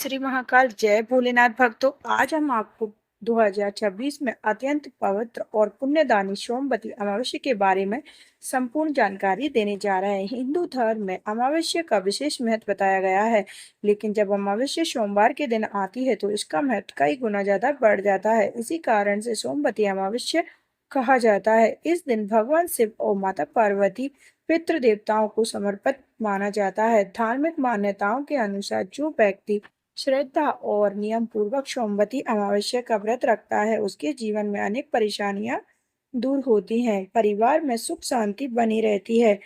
श्री महाकाल जय भोलेनाथ भक्तों। आज हम आपको 2026 में अत्यंत पवित्र और पुण्यदानी सोमवती अमावस्या के बारे में संपूर्ण जानकारी देने जा रहे हैं। हिंदू धर्म में अमावस्या का विशेष महत्व बताया गया है, लेकिन जब अमावस्या सोमवार के दिन आती है तो इसका महत्व कई गुना ज्यादा बढ़ जाता है। इसी कारण से सोमवती अमावस्या कहा जाता है। इस दिन भगवान शिव और माता पार्वती पितृ देवताओं को समर्पित माना जाता है। धार्मिक मान्यताओं के अनुसार जो व्यक्ति श्रद्धा और नियम पूर्वक सोमवती अमावस्या का व्रत रखता है, उसके जीवन में अनेक परेशानियां दूर होती हैं, परिवार में सुख शांति बनी रहती है,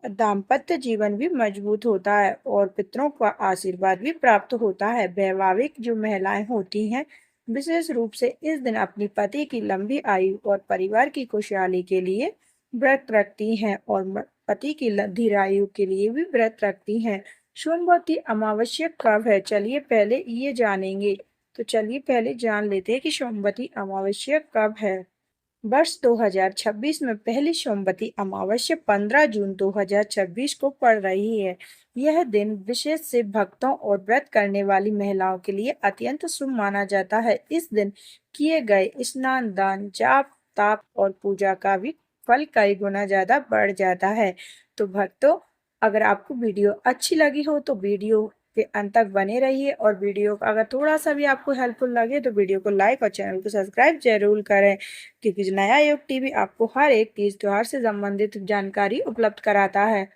दाम्पत्य जीवन भी मजबूत होता है और पितरों का आशीर्वाद भी प्राप्त होता है। वैवाहिक जो महिलाएं होती हैं, विशेष रूप से इस दिन अपनी पति की लंबी आयु और परिवार की खुशहाली के लिए व्रत रखती हैं और पति की दीर्घायु के लिए भी व्रत रखती हैं। सोमवती अमावस्या कब है, चलिए पहले ये जानेंगे। तो चलिए पहले जान लेते हैं कि सोमवती अमावस्या कब है। वर्ष 2026 में पहली सोमवती अमावस्या 15 जून 2026 को पड़ रही है। यह दिन विशेष से भक्तों और व्रत करने वाली महिलाओं के लिए अत्यंत शुभ माना जाता है। इस दिन किए गए स्नान, दान, जाप, ताप और पूजा का भी फल कई गुना ज्यादा बढ़ जाता है। तो भक्तों, अगर आपको वीडियो अच्छी लगी हो तो वीडियो के अंत तक बने रहिए, और वीडियो का अगर थोड़ा सा भी आपको हेल्पफुल लगे तो वीडियो को लाइक और चैनल को सब्सक्राइब जरूर करें, क्योंकि जो नया योग टीवी आपको हर एक तीज त्योहार से संबंधित जानकारी उपलब्ध कराता है।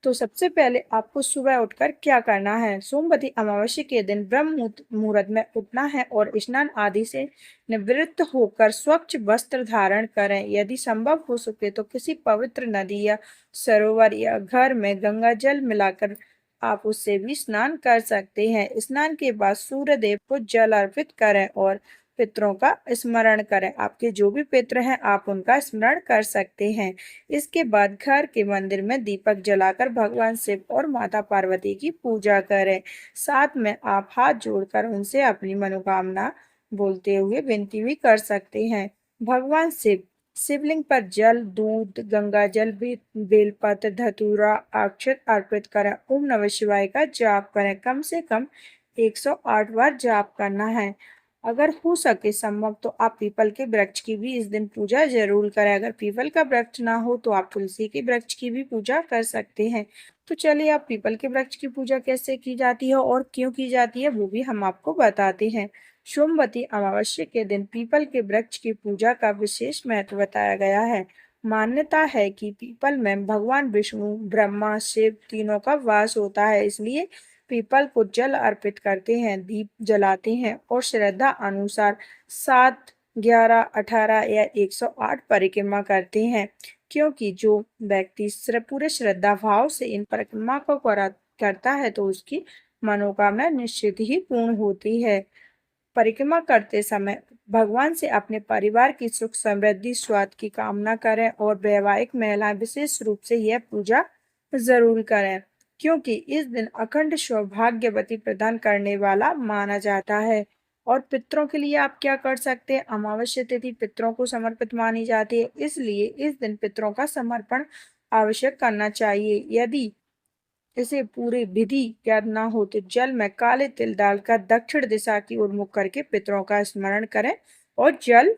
तो सबसे पहले आपको सुबह उठकर क्या करना है। सोमवती अमावस्या के दिन ब्रह्म मुहूर्त में उठना है और स्नान आदि से निवृत्त होकर स्वच्छ वस्त्र धारण करें। यदि संभव हो सके तो किसी पवित्र नदी या सरोवर या घर में गंगा जल मिलाकर आप उससे भी स्नान कर सकते हैं। स्नान के बाद सूर्य देव को जल अर्पित करें और पितरों का स्मरण करें। आपके जो भी पितर हैं, आप उनका स्मरण कर सकते हैं। इसके बाद घर के मंदिर में दीपक जलाकर भगवान शिव और माता पार्वती की पूजा करें। साथ में आप हाथ जोड़कर उनसे अपनी मनोकामना बोलते हुए विनती भी कर सकते हैं। भगवान शिव शिवलिंग पर जल, दूध, गंगा जल, बेलपत्र, धतूरा, अक्षत अर्पित करें। ओम नमः शिवाय का जाप करें। कम से कम 108 बार जाप करना है। अगर हो सके संभव तो आप पीपल के वृक्ष की भी इस दिन पूजा जरूर करें। अगर पीपल का वृक्ष ना हो तो आप तुलसी के वृक्ष की भी पूजा कर सकते हैं। तो चलिए, आप पीपल के वृक्ष की पूजा कैसे की जाती है और क्यों की जाती है वो भी हम आपको बताते हैं। सोमवती अमावस्या के दिन पीपल के वृक्ष की पूजा का विशेष महत्व बताया गया है। मान्यता है कि पीपल में भगवान विष्णु, ब्रह्मा, शिव तीनों का वास होता है, इसलिए पीपल को जल अर्पित करते हैं, दीप जलाते हैं और श्रद्धा अनुसार 7, 11, 18 या 108 परिक्रमा करते हैं। क्योंकि जो व्यक्ति पूरे श्रद्धा भाव से इन परिक्रमा को करता है तो उसकी मनोकामना निश्चित ही पूर्ण होती है। परिक्रमा करते समय भगवान से अपने परिवार की सुख समृद्धि स्वास्थ्य की कामना करें, और वैवाहिक महिलाएं विशेष रूप से यह पूजा जरूर करें, क्योंकि इस दिन अखंड सौभाग्यवती प्रदान करने वाला माना जाता है। और पितरों के लिए आप क्या कर सकते हैं। अमावस्या तिथि पितरों को समर्पित मानी जाती है, इसलिए इस दिन पितरों का समर्पण आवश्यक करना चाहिए। यदि इसे पूरी विधि ज्ञात न हो तो जल में काले तिल डालकर दक्षिण दिशा की ओर मुख करके पितरों का स्मरण करें और जल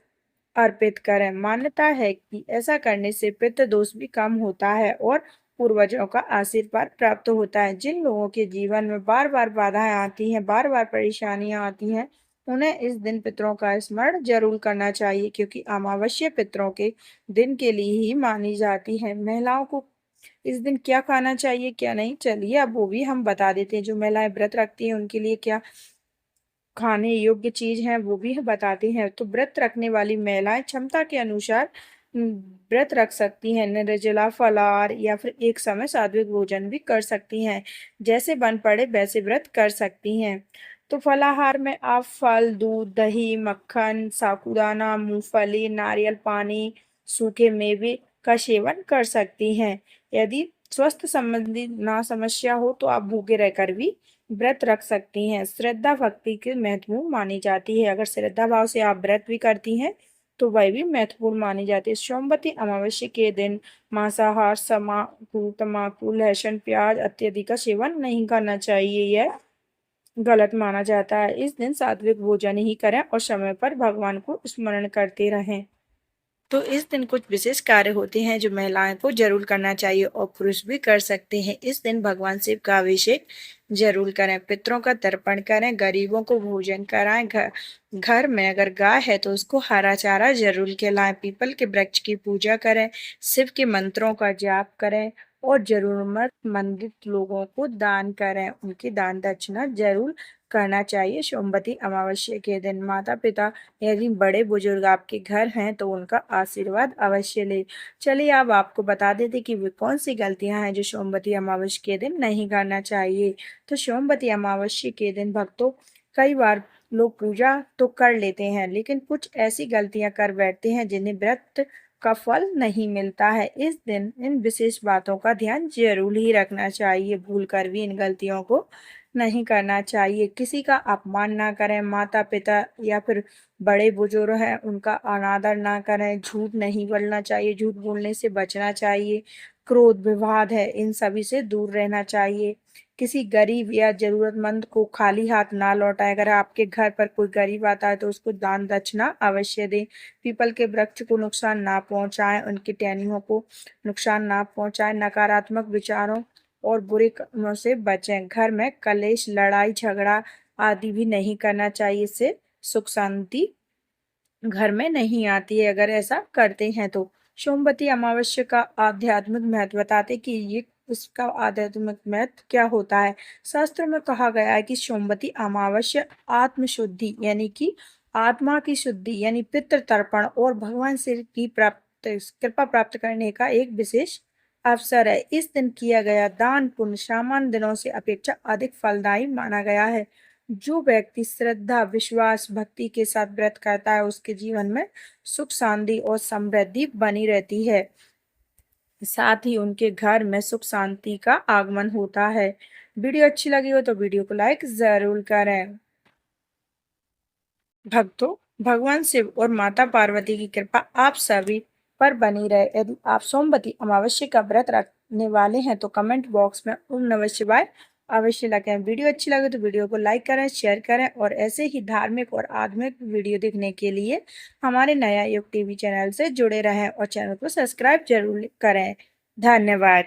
अर्पित करें। मान्यता है कि ऐसा करने से पितृ दोष भी कम होता है और पूर्वजों का आशीर्वाद प्राप्त होता है। जिन लोगों के जीवन में बार बार बाधाएं आती हैं, बार बार परेशानियां आती हैं, उन्हें इस दिन पितरों का स्मरण जरूर करना चाहिए, क्योंकि अमावस्या पितरों के दिन के लिए ही मानी जाती है। महिलाओं को इस दिन क्या खाना चाहिए क्या नहीं, चलिए अब वो भी हम बता देते हैं। जो महिलाएं व्रत रखती हैं उनके लिए क्या खाने योग्य चीज है वो भी बताते हैं। तो व्रत रखने वाली महिलाएं क्षमता के अनुसार व्रत रख सकती हैं। निर्जला, फलाहार या फिर एक समय सात्विक भोजन भी कर सकती हैं। जैसे बन पड़े वैसे व्रत कर सकती हैं। तो फलाहार में आप फल, दूध, दही, मक्खन, साबूदाना, मूंगफली, नारियल पानी, सूखे मेवे का सेवन कर सकती हैं। यदि स्वास्थ्य संबंधी ना समस्या हो तो आप भूखे रहकर भी व्रत रख सकती हैं। श्रद्धा भक्ति की महत्वपूर्ण मानी जाती है। अगर श्रद्धा भाव से आप व्रत भी करती हैं तो वह भी महत्वपूर्ण मानी जाती है। सोमवती अमावस्या के दिन मांसाहार, तम्बाकू, लहसुन, प्याज इत्यादि का सेवन नहीं करना चाहिए। यह गलत माना जाता है। इस दिन सात्विक भोजन ही करें और समय पर भगवान को स्मरण करते रहें। तो इस दिन कुछ विशेष कार्य होते हैं जो महिलाएं को जरूर करना चाहिए और पुरुष भी कर सकते हैं। इस दिन भगवान शिव का अभिषेक जरूर करें, पितरों का तर्पण करें, गरीबों को भोजन कराएं, घर में अगर गाय है तो उसको हरा चारा जरूर खिलाएं, पीपल के वृक्ष की पूजा करें, शिव के मंत्रों का जाप करें और जरूरतमंद लोगों को दान करें, उनकी दान दक्षिणा जरूर करना चाहिए। सोमवती अमावस्या के दिन माता पिता यदि बड़े बुजुर्ग आपके घर हैं तो उनका आशीर्वाद अवश्य ले। चलिए अब आपको बता देते कि वे कौन सी गलतियां हैं जो सोमवती अमावस्या के दिन नहीं करना चाहिए। तो सोमवती अमावस्या के दिन भक्तों कई बार लोग पूजा तो कर लेते हैं लेकिन कुछ ऐसी गलतियां कर बैठते हैं जिन्हें व्रत का फल नहीं मिलता है। इस दिन इन विशेष बातों का ध्यान जरूर ही रखना चाहिए, भूल कर भी इन गलतियों को नहीं करना चाहिए। किसी का अपमान ना करें, माता पिता या फिर बड़े बुजुर्ग हैं उनका अनादर ना करें, झूठ नहीं बोलना चाहिए, झूठ बोलने से बचना चाहिए, क्रोध विवाद है इन सभी से दूर रहना चाहिए। किसी गरीब या जरूरतमंद को खाली हाथ ना लौटाएं। अगर आपके घर पर कोई गरीब आता है तो उसको दान दक्षिणा अवश्य दें। पीपल के वृक्ष को नुकसान ना पहुंचाएं, उनकी टहनियों को नुकसान ना पहुंचाएं, नकारात्मक विचारों और बुरे कामों से बचें। घर में कलेश, लड़ाई झगड़ा आदि भी नहीं करना चाहिए, इससे सुख शांति घर में नहीं आती है अगर ऐसा करते हैं तो। सोमवती अमावस्या का आध्यात्मिक महत्व बताते कि ये उसका आध्यात्मिक महत्व क्या होता है। शास्त्र में कहा गया है कि सोमवती अमावस्या आत्म शुद्धि यानी कि आत्मा की शुद्धि यानी पितृ तर्पण और भगवान से की प्राप्त कृपा प्राप्त करने का एक विशेष अवसर है। इस दिन किया गया दान पुण्य सामान्य दिनों से अपेक्षा अधिक फलदायी माना गया है। जो व्यक्ति श्रद्धा विश्वास भक्ति के साथ व्रत करता है उसके जीवन में सुख शांति और समृद्धि बनी रहती है, साथ ही उनके घर में सुख शांति का आगमन होता है। वीडियो अच्छी लगी हो तो वीडियो को लाइक जरूर करें। भक्तों, भगवान शिव और माता पार्वती की कृपा आप सभी पर बनी रहे। यदि आप सोमवती अमावस्या का व्रत रखने वाले हैं तो कमेंट बॉक्स में ओम नमः शिवाय अवश्य लिखें। वीडियो अच्छी लगे तो वीडियो को लाइक करें, शेयर करें और ऐसे ही धार्मिक और आध्यात्मिक वीडियो देखने के लिए हमारे नया युग टीवी चैनल से जुड़े रहें और चैनल को सब्सक्राइब जरूर करें। धन्यवाद।